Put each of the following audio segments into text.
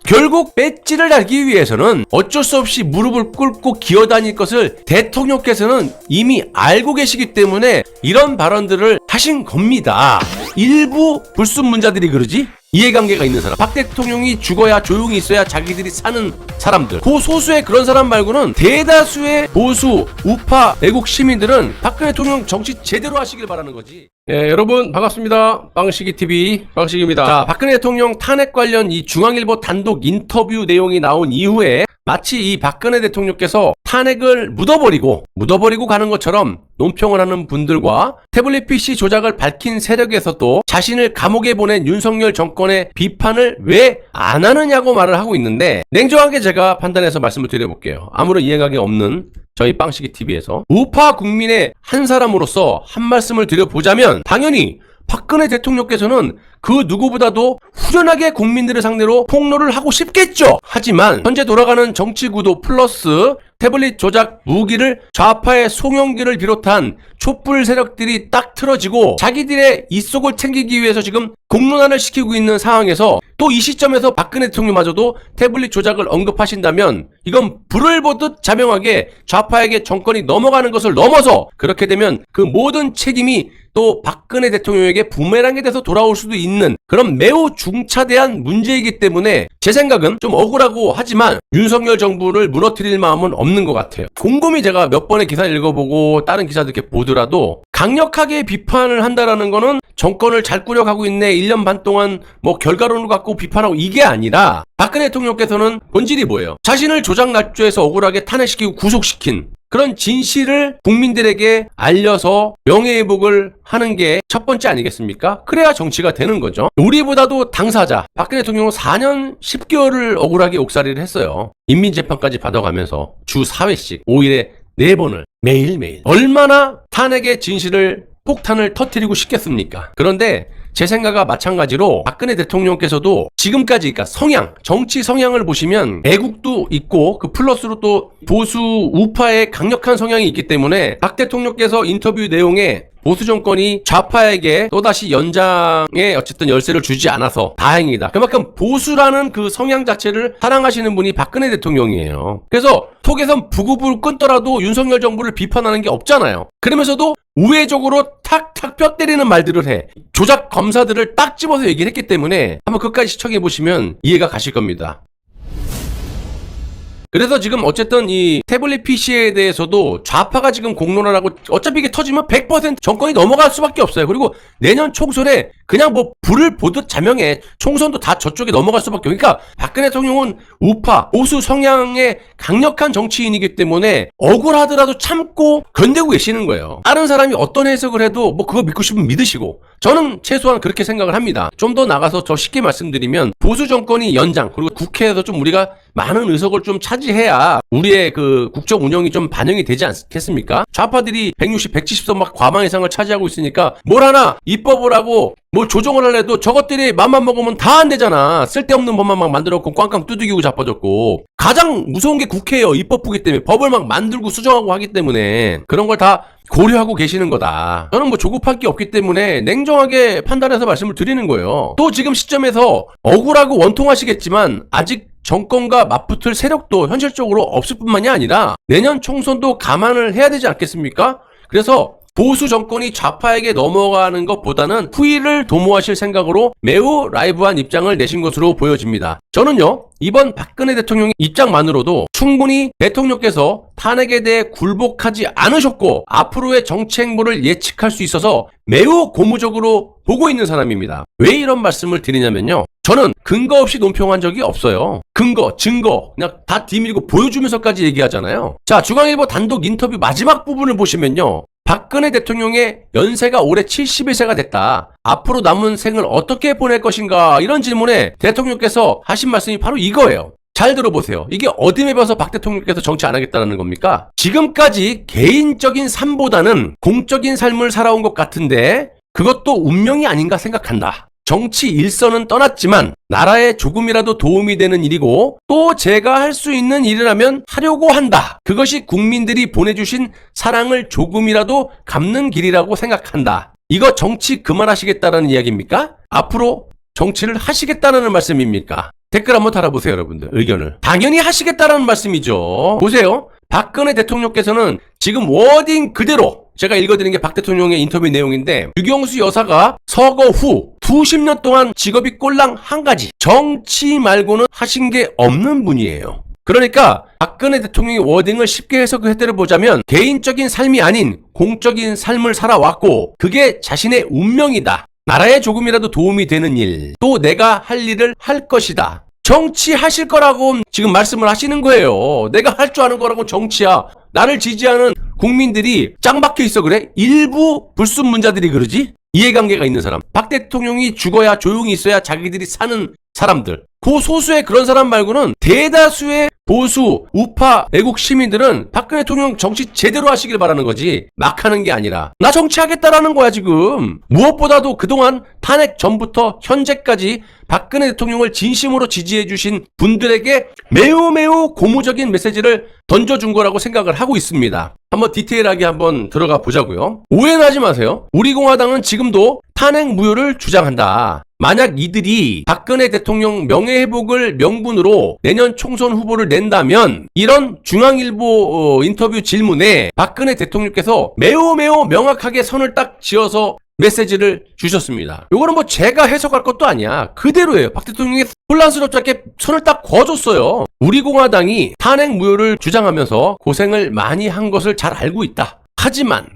결국 배지를 달기 위해서는 어쩔 수 없이 무릎을 꿇고 기어다닐 것을 대통령께서는 이미 알고 계시기 때문에 이런 발언들을 하신 겁니다. 일부 불순문자들이 그러지? 이해관계가 있는 사람, 박 대통령이 죽어야 조용히 있어야 자기들이 사는 사람들, 그 소수의 그런 사람 말고는 대다수의 보수 우파 애국 시민들은 박근혜 대통령 정치 제대로 하시길 바라는 거지. 예, 여러분 반갑습니다. 빵식이TV 빵식입니다. 자, 박근혜 대통령 탄핵 관련 이 중앙일보 단독 인터뷰 내용이 나온 이후에 마치 이 박근혜 대통령께서 탄핵을 묻어버리고 가는 것처럼 논평을 하는 분들과 태블릿 PC 조작을 밝힌 세력에서도 자신을 감옥에 보낸 윤석열 정권의 비판을 왜 안 하느냐고 말을 하고 있는데, 냉정하게 제가 판단해서 말씀을 드려볼게요. 아무런 이해관계 없는 저희 빵식이TV에서 우파 국민의 한 사람으로서 한 말씀을 드려보자면, 당연히 박근혜 대통령께서는 그 누구보다도 후련하게 국민들을 상대로 폭로를 하고 싶겠죠. 하지만 현재 돌아가는 정치구도 플러스 태블릿 조작 무기를 좌파의 송영길을 비롯한 촛불 세력들이 딱 틀어지고 자기들의 입속을 챙기기 위해서 지금 공론화를 시키고 있는 상황에서 또 이 시점에서 박근혜 대통령마저도 태블릿 조작을 언급하신다면 이건 불을 보듯 자명하게 좌파에게 정권이 넘어가는 것을 넘어서, 그렇게 되면 그 모든 책임이 또 박근혜 대통령에게 부메랑이 돼서 돌아올 수도 있는 그런 매우 중차대한 문제이기 때문에 제 생각은 좀 억울하고 하지만 윤석열 정부를 무너뜨릴 마음은 없는 것 같아요. 곰곰이 제가 몇 번의 기사를 읽어보고 다른 기사들 이렇게 보더라도 강력하게 비판을 한다라는 거는 정권을 잘 꾸려가고 있네, 1년 반 동안 뭐 결과론을 갖고 비판하고 이게 아니라, 박근혜 대통령께서는 본질이 뭐예요? 자신을 조작 날조해서 억울하게 탄핵시키고 구속시킨 그런 진실을 국민들에게 알려서 명예회복을 하는 게 첫 번째 아니겠습니까? 그래야 정치가 되는 거죠. 우리보다도 당사자 박근혜 대통령은 4년 10개월을 억울하게 옥살이를 했어요. 인민재판까지 받아가면서 주 4회씩 5일에 4번을 매일매일. 얼마나 탄핵의 진실을 폭탄을 터뜨리고 싶겠습니까? 그런데 제 생각과 마찬가지로 박근혜 대통령께서도 지금까지, 그러니까 성향, 정치 성향을 보시면 애국도 있고 그 플러스로 또 보수 우파의 강력한 성향이 있기 때문에 박 대통령께서 인터뷰 내용에 보수 정권이 좌파에게 또다시 연장의 어쨌든 열쇠를 주지 않아서 다행이다. 그만큼 보수라는 그 성향 자체를 사랑하시는 분이 박근혜 대통령이에요. 그래서 속에선 부글부글 끓더라도 윤석열 정부를 비판하는 게 없잖아요. 그러면서도 우회적으로 탁탁 뼈 때리는 말들을 해. 조작 검사들을 딱 집어서 얘기를 했기 때문에 한번 끝까지 시청해 보시면 이해가 가실 겁니다. 그래서 지금 어쨌든 이 태블릿 PC에 대해서도 좌파가 지금 공론을 하고 어차피 이게 터지면 100% 정권이 넘어갈 수밖에 없어요. 그리고 내년 총선에 그냥 뭐 불을 보듯 자명해. 총선도 다 저쪽에 넘어갈 수밖에 없어요. 그러니까 박근혜 대통령은 우파, 보수 성향의 강력한 정치인이기 때문에 억울하더라도 참고 견디고 계시는 거예요. 다른 사람이 어떤 해석을 해도 뭐 그거 믿고 싶으면 믿으시고, 저는 최소한 그렇게 생각을 합니다. 좀 더 나가서 더 쉽게 말씀드리면 보수 정권이 연장, 그리고 국회에서 좀 우리가 많은 의석을 좀 차지해야 우리의 그 국정 운영이 좀 반영이 되지 않겠습니까? 좌파들이 160, 170석 막 과반 이상을 차지하고 있으니까 뭘 하나 입법을 하고 뭐 조정을 하려도 저것들이 맘만 먹으면 다 안 되잖아. 쓸데없는 법만 막 만들어놓고 꽝꽝 두들기고 자빠졌고. 가장 무서운 게 국회예요. 입법부기 때문에 법을 막 만들고 수정하고 하기 때문에 그런 걸 다 고려하고 계시는 거다. 저는 뭐 조급할 게 없기 때문에 냉정하게 판단해서 말씀을 드리는 거예요. 또 지금 시점에서 억울하고 원통하시겠지만 아직 정권과 맞붙을 세력도 현실적으로 없을 뿐만이 아니라 내년 총선도 감안을 해야 되지 않겠습니까? 그래서 보수 정권이 좌파에게 넘어가는 것보다는 후위를 도모하실 생각으로 매우 라이브한 입장을 내신 것으로 보여집니다. 저는요, 이번 박근혜 대통령의 입장만으로도 충분히 대통령께서 탄핵에 대해 굴복하지 않으셨고 앞으로의 정치 행보를 예측할 수 있어서 매우 고무적으로 보고 있는 사람입니다. 왜 이런 말씀을 드리냐면요, 저는 근거 없이 논평한 적이 없어요. 근거, 증거 그냥 다 뒤밀고 보여주면서까지 얘기하잖아요. 자, 중앙일보 단독 인터뷰 마지막 부분을 보시면요, 박근혜 대통령의 연세가 올해 71세가 됐다. 앞으로 남은 생을 어떻게 보낼 것인가, 이런 질문에 대통령께서 하신 말씀이 바로 이거예요. 잘 들어보세요. 이게 어dim에 봐서 박 대통령께서 정치 안 하겠다는 겁니까? 지금까지 개인적인 삶보다는 공적인 삶을 살아온 것 같은데 그것도 운명이 아닌가 생각한다. 정치 일선은 떠났지만 나라에 조금이라도 도움이 되는 일이고 또 제가 할 수 있는 일이라면 하려고 한다. 그것이 국민들이 보내주신 사랑을 조금이라도 갚는 길이라고 생각한다. 이거 정치 그만하시겠다는 이야기입니까? 앞으로 정치를 하시겠다는 말씀입니까? 댓글 한번 달아보세요, 여러분들. 의견을. 당연히 하시겠다라는 말씀이죠. 보세요. 박근혜 대통령께서는 지금 워딩 그대로 제가 읽어드린 게 박 대통령의 인터뷰 내용인데 유경수 여사가 서거 후 20년 동안 직업이 꼴랑 한 가지. 정치 말고는 하신 게 없는 분이에요. 그러니까 박근혜 대통령의 워딩을 쉽게 해석을 보자면 개인적인 삶이 아닌 공적인 삶을 살아왔고 그게 자신의 운명이다. 나라에 조금이라도 도움이 되는 일, 또 내가 할 일을 할 것이다. 정치하실 거라고 지금 말씀을 하시는 거예요. 내가 할 줄 아는 거라고 정치야. 나를 지지하는 국민들이 짱 박혀 있어 그래? 일부 불순문자들이 그러지? 이해관계가 있는 사람. 박 대통령이 죽어야 조용히 있어야 자기들이 사는 사람들. 그 소수의 그런 사람 말고는 대다수의 보수, 우파, 애국 시민들은 박근혜 대통령 정치 제대로 하시길 바라는 거지 막 하는 게 아니라 나 정치하겠다라는 거야 지금. 무엇보다도 그동안 탄핵 전부터 현재까지 박근혜 대통령을 진심으로 지지해 주신 분들에게 매우 고무적인 메시지를 던져준 거라고 생각을 하고 있습니다. 한번 디테일하게 한번 들어가 보자고요. 오해는 하지 마세요. 우리 공화당은 지금도 탄핵 무효를 주장한다. 만약 이들이 박근혜 대통령 명예회복을 명분으로 내년 총선 후보를 낸다면 이런 중앙일보 인터뷰 질문에 박근혜 대통령께서 매우 명확하게 선을 딱 지어서 메시지를 주셨습니다. 요거는 뭐 제가 해석할 것도 아니야. 그대로예요. 박 대통령이 혼란스럽지 않게 선을 딱 그어줬어요. 우리 공화당이 탄핵 무효를 주장하면서 고생을 많이 한 것을 잘 알고 있다. 하지만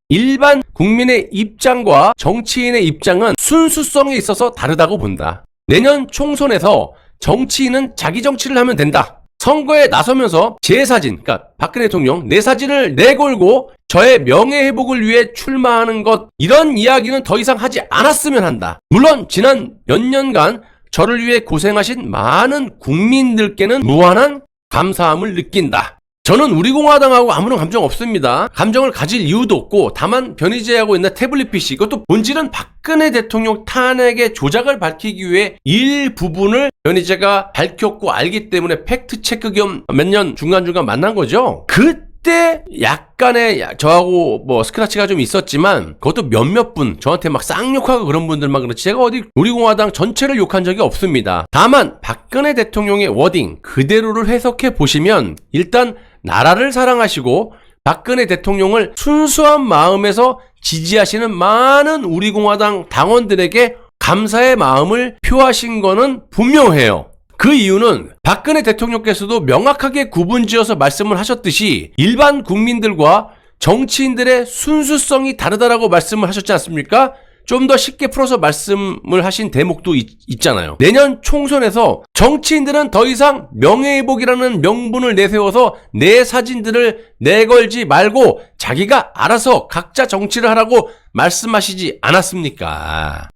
일반 국민의 입장과 정치인의 입장은 순수성에 있어서 다르다고 본다. 내년 총선에서 정치인은 자기 정치를 하면 된다. 선거에 나서면서 제 사진, 그러니까 박근혜 대통령 내 사진을 내걸고 저의 명예회복을 위해 출마하는 것, 이런 이야기는 더 이상 하지 않았으면 한다. 물론 지난 몇 년간 저를 위해 고생하신 많은 국민들께는 무한한 감사함을 느낀다. 저는 우리 공화당하고 아무런 감정 없습니다. 감정을 가질 이유도 없고 다만 변희재하고 있는 태블릿 PC, 이것도 본질은 박근혜 대통령 탄핵의 조작을 밝히기 위해 일부분을 변희재가 밝혔고 알기 때문에 팩트체크 겸 몇 년 중간중간 만난 거죠. 그때 약간의 저하고 뭐 스크래치가 좀 있었지만 그것도 몇몇 분 저한테 막 쌍욕하고 그런 분들만 그렇지 제가 어디 우리 공화당 전체를 욕한 적이 없습니다. 다만 박근혜 대통령의 워딩 그대로를 해석해 보시면 일단 나라를 사랑하시고 박근혜 대통령을 순수한 마음에서 지지하시는 많은 우리 공화당 당원들에게 감사의 마음을 표하신 거는 분명해요. 그 이유는 박근혜 대통령께서도 명확하게 구분지어서 말씀을 하셨듯이 일반 국민들과 정치인들의 순수성이 다르다라고 말씀을 하셨지 않습니까? 좀 더 쉽게 풀어서 말씀을 하신 대목도 있잖아요. 내년 총선에서 정치인들은 더 이상 명예회복이라는 명분을 내세워서 내 사진들을 내걸지 말고 자기가 알아서 각자 정치를 하라고 말씀하시지 않았습니까?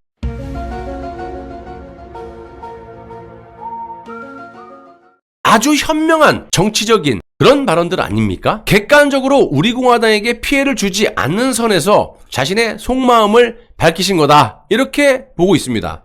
아주 현명한 정치적인 그런 발언들 아닙니까? 객관적으로 우리 공화당에게 피해를 주지 않는 선에서 자신의 속마음을 밝히신 거다. 이렇게 보고 있습니다.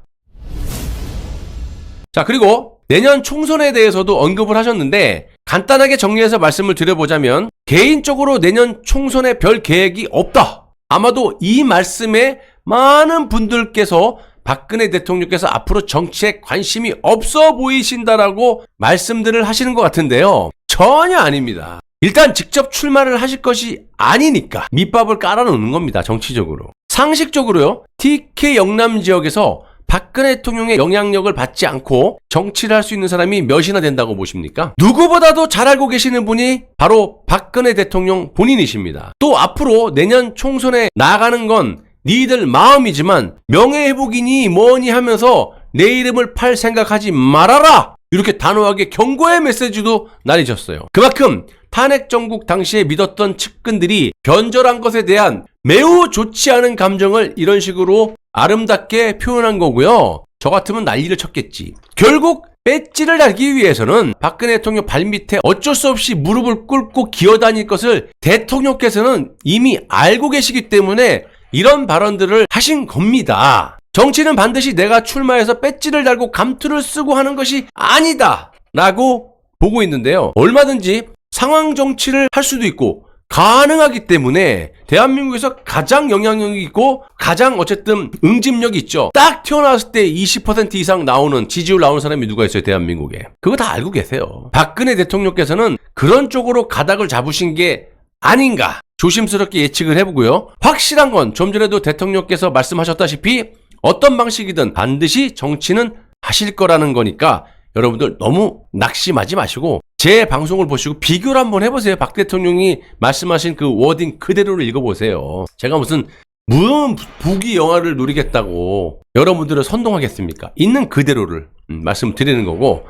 자, 그리고 내년 총선에 대해서도 언급을 하셨는데 간단하게 정리해서 말씀을 드려보자면 개인적으로 내년 총선에 별 계획이 없다. 아마도 이 말씀에 많은 분들께서 박근혜 대통령께서 앞으로 정치에 관심이 없어 보이신다라고 말씀들을 하시는 것 같은데요. 전혀 아닙니다. 일단 직접 출마를 하실 것이 아니니까 밑밥을 깔아놓는 겁니다. 정치적으로. 상식적으로요. TK 영남 지역에서 박근혜 대통령의 영향력을 받지 않고 정치를 할 수 있는 사람이 몇이나 된다고 보십니까? 누구보다도 잘 알고 계시는 분이 바로 박근혜 대통령 본인이십니다. 또 앞으로 내년 총선에 나가는 건 니들 마음이지만 명예회복이니 뭐니 하면서 내 이름을 팔 생각하지 말아라! 이렇게 단호하게 경고의 메시지도 날리셨어요. 그만큼 탄핵 정국 당시에 믿었던 측근들이 변절한 것에 대한 매우 좋지 않은 감정을 이런 식으로 아름답게 표현한 거고요. 저 같으면 난리를 쳤겠지. 결국 배지를 달기 위해서는 박근혜 대통령 발밑에 어쩔 수 없이 무릎을 꿇고 기어다닐 것을 대통령께서는 이미 알고 계시기 때문에 이런 발언들을 하신 겁니다. 정치는 반드시 내가 출마해서 배지를 달고 감투를 쓰고 하는 것이 아니다 라고 보고 있는데요. 얼마든지 상황 정치를 할 수도 있고 가능하기 때문에 대한민국에서 가장 영향력이 있고 가장 어쨌든 응집력이 있죠. 딱 태어났을 때 20% 이상 나오는 지지율 나오는 사람이 누가 있어요, 대한민국에. 그거 다 알고 계세요. 박근혜 대통령께서는 그런 쪽으로 가닥을 잡으신 게 아닌가 조심스럽게 예측을 해보고요. 확실한 건 좀 전에도 대통령께서 말씀하셨다시피 어떤 방식이든 반드시 정치는 하실 거라는 거니까 여러분들 너무 낙심하지 마시고 제 방송을 보시고 비교를 한번 해보세요. 박 대통령이 말씀하신 그 워딩 그대로를 읽어보세요. 제가 무슨 부귀 영화를 누리겠다고 여러분들을 선동하겠습니까? 있는 그대로를 말씀드리는 거고,